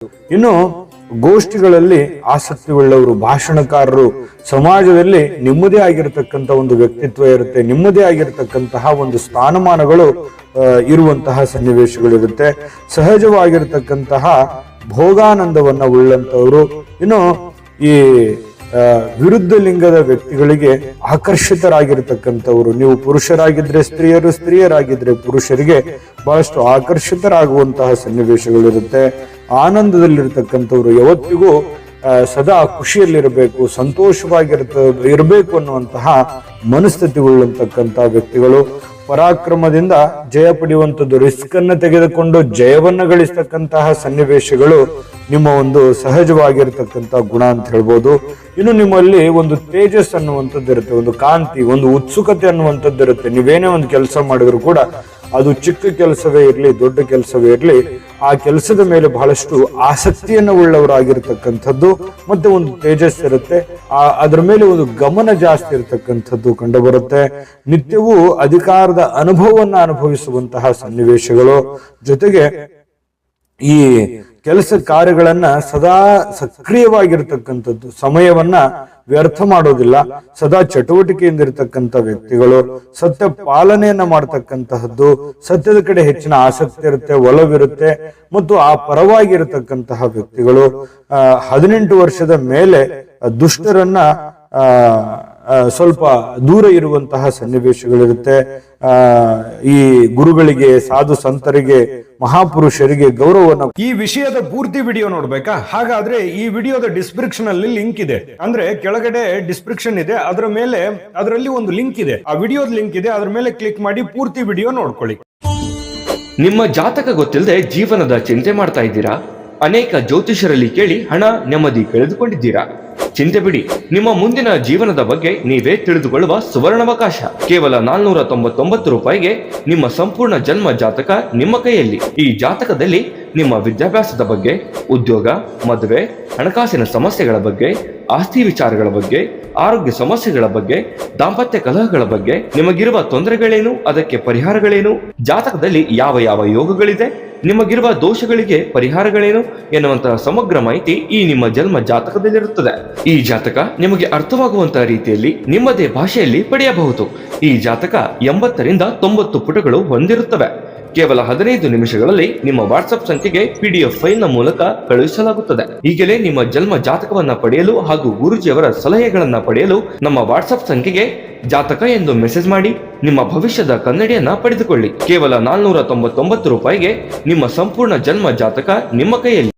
ಇನ್ನು ಗೋಷ್ಠಿಗಳಲ್ಲಿ ಆಸಕ್ತಿ ಉಳ್ಳವರು, ಭಾಷಣಕಾರರು, ಸಮಾಜದಲ್ಲಿ ನಿಮ್ಮದೇ ಆಗಿರತಕ್ಕಂತ ಒಂದು ವ್ಯಕ್ತಿತ್ವ ಇರುತ್ತೆ, ನಿಮ್ಮದೇ ಆಗಿರತಕ್ಕಂತಹ ಒಂದು ಸ್ಥಾನಮಾನಗಳು ಇರುವಂತಹ ಸನ್ನಿವೇಶಗಳಿರುತ್ತೆ. ಸಹಜವಾಗಿರತಕ್ಕಂತಹ ಭೋಗಾನಂದವನ್ನ ಉಳ್ಳಂತವರು. ಇನ್ನು ಈ ವಿರುದ್ಧ ಲಿಂಗದ ವ್ಯಕ್ತಿಗಳಿಗೆ ಆಕರ್ಷಿತರಾಗಿರ್ತಕ್ಕಂಥವ್ರು. ನೀವು ಪುರುಷರಾಗಿದ್ರೆ ಸ್ತ್ರೀಯರು, ಸ್ತ್ರೀಯರಾಗಿದ್ರೆ ಪುರುಷರಿಗೆ ಬಹಳಷ್ಟು ಆಕರ್ಷಿತರಾಗುವಂತಹ ಸನ್ನಿವೇಶಗಳಿರುತ್ತೆ. ಆನಂದದಲ್ಲಿರ್ತಕ್ಕಂಥವ್ರು, ಯಾವತ್ತಿಗೂ ಸದಾ ಖುಷಿಯಲ್ಲಿರಬೇಕು, ಇರಬೇಕು ಅನ್ನುವಂತಹ ಮನಸ್ಥಿತಿ ಉಳ್ಳಂತಕ್ಕಂಥ ವ್ಯಕ್ತಿಗಳು. ಪರಾಕ್ರಮದಿಂದ ಜಯ ಪಡೆಯುವಂಥದ್ದು, ರಿಸ್ಕ್ ಅನ್ನು ತೆಗೆದುಕೊಂಡು ಜಯವನ್ನ ಗಳಿಸ್ತಕ್ಕಂತಹ ಸನ್ನಿವೇಶಗಳು ನಿಮ್ಮ ಒಂದು ಸಹಜವಾಗಿರ್ತಕ್ಕಂಥ ಗುಣ ಅಂತ ಹೇಳ್ಬೋದು. ಇನ್ನು ನಿಮ್ಮಲ್ಲಿ ಒಂದು ತೇಜಸ್ ಅನ್ನುವಂಥದ್ದು ಇರುತ್ತೆ, ಒಂದು ಕಾಂತಿ, ಒಂದು ಉತ್ಸುಕತೆ ಅನ್ನುವಂಥದ್ದು ಇರುತ್ತೆ. ನೀವೇನೇ ಒಂದು ಕೆಲಸ ಮಾಡಿದ್ರು ಕೂಡ ಅದು ಚಿಕ್ಕ ಕೆಲಸವೇ ಇರಲಿ, ದೊಡ್ಡ ಕೆಲಸವೇ ಇರಲಿ, ಆ ಕೆಲಸದ ಮೇಲೆ ಬಹಳಷ್ಟು ಆಸಕ್ತಿಯನ್ನು ಉಳ್ಳವರಾಗಿರ್ತಕ್ಕಂಥದ್ದು ಮತ್ತೆ ಒಂದು ತೇಜಸ್ ಇರುತ್ತೆ. ಅದರ ಮೇಲೆ ಒಂದು ಗಮನ ಜಾಸ್ತಿ ಇರತಕ್ಕಂಥದ್ದು ಕಂಡು ಬರುತ್ತೆ. ನಿತ್ಯವೂ ಅಧಿಕಾರದ ಅನುಭವವನ್ನ ಅನುಭವಿಸುವಂತಹ ಸನ್ನಿವೇಶಗಳು. ಜೊತೆಗೆ ಈ ಕೆಲಸ ಕಾರ್ಯಗಳನ್ನ ಸದಾ ಸಕ್ರಿಯವಾಗಿರ್ತಕ್ಕಂಥದ್ದು, ಸಮಯವನ್ನ ವ್ಯರ್ಥ ಮಾಡೋದಿಲ್ಲ, ಸದಾ ಚಟುವಟಿಕೆಯಿಂದ ಇರತಕ್ಕಂಥ ವ್ಯಕ್ತಿಗಳು. ಸತ್ಯ ಪಾಲನೆಯನ್ನ ಮಾಡ್ತಕ್ಕಂತಹದ್ದು, ಸತ್ಯದ ಕಡೆ ಹೆಚ್ಚಿನ ಆಸಕ್ತಿ ಇರುತ್ತೆ, ಒಲವಿರುತ್ತೆ ಮತ್ತು ಆ ಪರವಾಗಿರತಕ್ಕಂತಹ ವ್ಯಕ್ತಿಗಳು. 18 ವರ್ಷದ ಮೇಲೆ ದುಷ್ಟರನ್ನ ಸ್ವಲ್ಪ ದೂರ ಇರುವಂತಹ ಸನ್ನಿವೇಶಗಳಿರುತ್ತೆ. ಈ ಗುರುಗಳಿಗೆ, ಸಾಧು ಸಂತರಿಗೆ, ಮಹಾಪುರುಷರಿಗೆ ಗೌರವವನ್ನು. ಈ ವಿಷಯದ ಪೂರ್ತಿ ವಿಡಿಯೋ ನೋಡ್ಬೇಕಾ? ಹಾಗಾದ್ರೆ ಈ ವಿಡಿಯೋದ ಡಿಸ್ಕ್ರಿಪ್ಷನ್ ಅಲ್ಲಿ ಲಿಂಕ್ ಇದೆ, ಅಂದ್ರೆ ಕೆಳಗಡೆ ಡಿಸ್ಕ್ರಿಪ್ಷನ್ ಇದೆ, ಅದರಲ್ಲಿ ಒಂದು ಲಿಂಕ್ ಇದೆ, ಆ ವಿಡಿಯೋದ ಲಿಂಕ್ ಇದೆ, ಅದ್ರ ಮೇಲೆ ಕ್ಲಿಕ್ ಮಾಡಿ ಪೂರ್ತಿ ವಿಡಿಯೋ ನೋಡ್ಕೊಳ್ಳಿ. ನಿಮ್ಮ ಜಾತಕ ಗೊತ್ತಿಲ್ಲದೆ ಜೀವನದ ಚಿಂತೆ ಮಾಡ್ತಾ ಇದ್ದೀರಾ? ಅನೇಕ ಜ್ಯೋತಿಷರಲ್ಲಿ ಕೇಳಿ ಹಣ, ನೆಮ್ಮದಿ ಕಳೆದುಕೊಂಡಿದ್ದೀರಾ? ಚಿಂತೆ ಬಿಡಿ, ನಿಮ್ಮ ಮುಂದಿನ ಜೀವನದ ಬಗ್ಗೆ ನೀವೇ ತಿಳಿದುಕೊಳ್ಳುವ ಸುವರ್ಣಾವಕಾಶ. ಕೇವಲ 499 ರೂಪಾಯಿಗೆ ನಿಮ್ಮ ಸಂಪೂರ್ಣ ಜನ್ಮ ಜಾತಕ ನಿಮ್ಮ ಕೈಯಲ್ಲಿ. ಈ ಜಾತಕದಲ್ಲಿ ನಿಮ್ಮ ವಿದ್ಯಾಭ್ಯಾಸದ ಬಗ್ಗೆ, ಉದ್ಯೋಗ, ಮದುವೆ, ಹಣಕಾಸಿನ ಸಮಸ್ಯೆಗಳ ಬಗ್ಗೆ, ಆಸ್ತಿ ವಿಚಾರಗಳ ಬಗ್ಗೆ, ಆರೋಗ್ಯ ಸಮಸ್ಯೆಗಳ ಬಗ್ಗೆ, ದಾಂಪತ್ಯ ಕಲಹಗಳ ಬಗ್ಗೆ, ನಿಮಗಿರುವ ತೊಂದರೆಗಳೇನು, ಅದಕ್ಕೆ ಪರಿಹಾರಗಳೇನು, ಜಾತಕದಲ್ಲಿ ಯಾವ ಯಾವ ಯೋಗಗಳಿದೆ, ನಿಮಗಿರುವ ದೋಷಗಳಿಗೆ ಪರಿಹಾರಗಳೇನು ಎನ್ನುವಂತಹ ಸಮಗ್ರ ಮಾಹಿತಿ ಈ ನಿಮ್ಮ ಜನ್ಮ ಜಾತಕದಲ್ಲಿರುತ್ತದೆ. ಈ ಜಾತಕ ನಿಮಗೆ ಅರ್ಥವಾಗುವಂತಹ ರೀತಿಯಲ್ಲಿ ನಿಮ್ಮದೇ ಭಾಷೆಯಲ್ಲಿ ಪಡೆಯಬಹುದು. ಈ ಜಾತಕ 80ರಿಂದ 90 ಪುಟಗಳು ಹೊಂದಿರುತ್ತವೆ. ಕೇವಲ 15 ನಿಮಿಷಗಳಲ್ಲಿ ನಿಮ್ಮ ವಾಟ್ಸ್ಆಪ್ ಸಂಖ್ಯೆಗೆ PDF ಫೈಲ್ ನ ಮೂಲಕ ಕಳುಹಿಸಲಾಗುತ್ತದೆ. ಈಗಲೇ ನಿಮ್ಮ ಜನ್ಮ ಜಾತಕವನ್ನ ಪಡೆಯಲು ಹಾಗೂ ಗುರುಜಿಯವರ ಸಲಹೆಗಳನ್ನ ಪಡೆಯಲು ನಮ್ಮ ವಾಟ್ಸ್ಆಪ್ ಸಂಖ್ಯೆಗೆ ಜಾತಕ ಎಂದು ಮೆಸೇಜ್ ಮಾಡಿ ನಿಮ್ಮ ಭವಿಷ್ಯದ ಕನ್ನಡಿಯನ್ನ ಪಡೆದುಕೊಳ್ಳಿ. ಕೇವಲ 499 ರೂಪಾಯಿಗೆ ನಿಮ್ಮ ಸಂಪೂರ್ಣ ಜನ್ಮ ಜಾತಕ ನಿಮ್ಮ ಕೈಯಲ್ಲಿ.